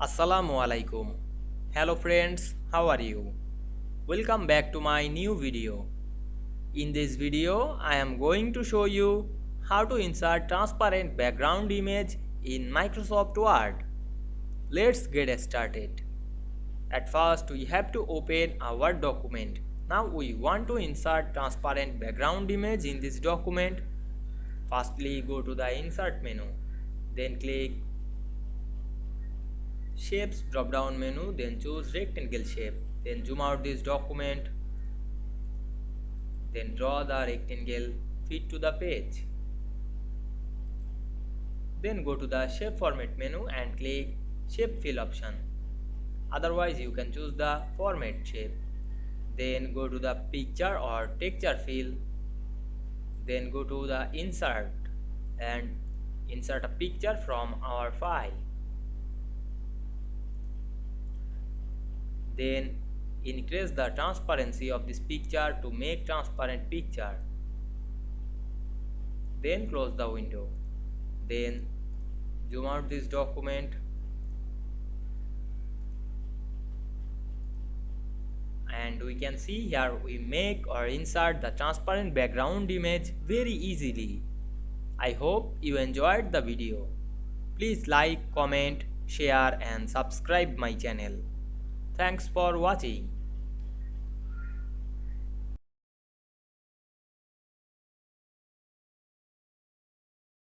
Assalamu Walaikum. Hello friends, how are you? Welcome back to my new video. In this video, I am going to show you how to insert transparent background image in Microsoft Word. Let's get started. At first, we have to open a Word document. Now we want to insert transparent background image in this document. Firstly, go to the Insert menu. Then click Shapes drop down menu, then choose rectangle shape, then zoom out this document, then draw the rectangle fit to the page. Then go to the shape format menu and click shape fill option. Otherwise you can choose the format shape. Then go to the picture or texture fill, then go to the insert and insert a picture from our file. Then increase the transparency of this picture to make transparent picture. Then close the window. Then zoom out this document and we can see here we make or insert the transparent background image very easily. I hope you enjoyed the video. Please like, comment, share and subscribe my channel. Thanks for watching.